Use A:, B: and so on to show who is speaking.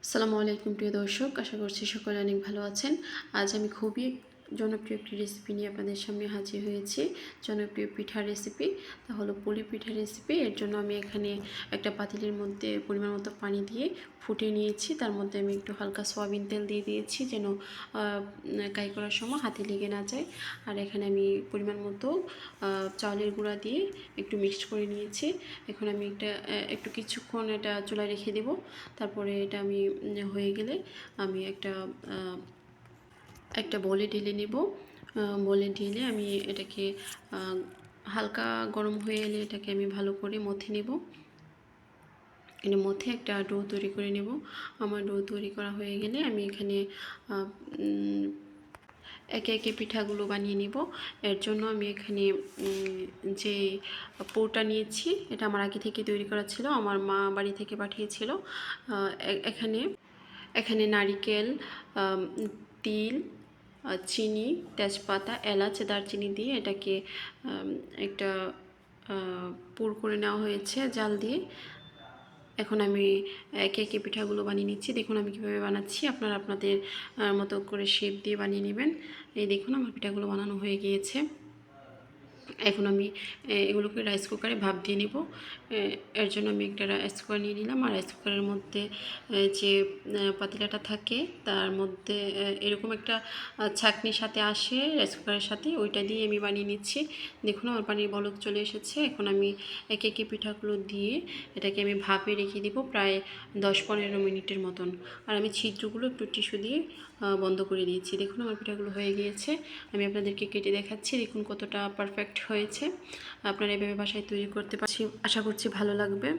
A: আসসালামু আলাইকুম প্রিয় দর্শক, আশা করছি সকলে অনেক ভালো আছেন। আজ আমি খুবই জনপ্রিয় একটি রেসিপি নিয়ে আপনাদের সামনে হাজির হয়েছি। জনপ্রিয় পিঠার রেসিপি, তা হলো পুলি পিঠার রেসিপি। এর জন্য আমি এখানে একটা পাতিলের মধ্যে পরিমাণ মতো পানি দিয়ে ফুটিয়ে নিয়েছি। তার মধ্যে আমি একটু হালকা সয়াবিন তেল দিয়ে দিয়েছি, যেন কাই করার সময় হাতে লেগে না যায়। আর এখানে আমি পরিমাণ মতো চাউলের গুঁড়া দিয়ে একটু মিক্সড করে নিয়েছি। এখন আমি একটু কিছুক্ষণ এটা চুলায় রেখে দেব। তারপরে এটা আমি হয়ে গেলে আমি একটা বলে ঢেলে নেব। বলে ঢেলে আমি এটাকে হালকা গরম হয়ে এলে এটাকে আমি ভালো করে মথে নেব। এর মধ্যে একটা ডো তৈরি করে নেব। আমার ডো তৈরি করা হয়ে গেলে আমি এখানে একে একে পিঠাগুলো বানিয়ে নিব। এর জন্য আমি এখানে যে পোটা নিয়েছি, এটা আমার আগে থেকে তৈরি করা ছিল, আমার মা বাড়ি থেকে পাঠিয়েছিল। এখানে এখানে নারিকেল, তিল, চিনি, তেজপাতা, এলাচ, দারচিনি দিয়ে এটাকে একটা পুর করে নেওয়া হয়েছে জাল দিয়ে। এখন আমি একে একে পিঠাগুলো বানিয়ে নিচ্ছি। দেখুন আমি কীভাবে বানাচ্ছি, আপনারা আপনাদের মতো করে শেপ দিয়ে বানিয়ে নেবেন। এই দেখুন আমার পিঠাগুলো বানানো হয়ে গিয়েছে। এখন আমি এগুলোকে রাইস কুকারে ভাপ দিয়ে নেব। এর জন্য আমি একটা রাইস কুকার নিয়ে নিলাম। আর রাইস কুকারের মধ্যে যে পাতিলাটা থাকে তার মধ্যে এরকম একটা ছাঁকনির সাথে আসে রাইস কুকারের সাথে, ওইটা দিয়ে আমি বানিয়ে নিচ্ছি। দেখুন আমার পানির বলক চলে এসেছে। এখন আমি একে একে পিঠাগুলো দিয়ে এটাকে আমি ভাপে রেখে দিব প্রায় 10-15 মিনিটের মতন। আর আমি ছিদ্রগুলো একটু টিস্যু দিয়ে বন্ধ করে দিয়েছি। দেখুন আমার পিঠাগুলো হয়ে গিয়েছে। আমি আপনাদেরকে কেটে দেখাচ্ছি, দেখুন কতটা পারফেক্ট হয়েছে। আপনারা এভাবে বাসায় তৈরি করতে পারছি, আশা করছি ভালো লাগবে।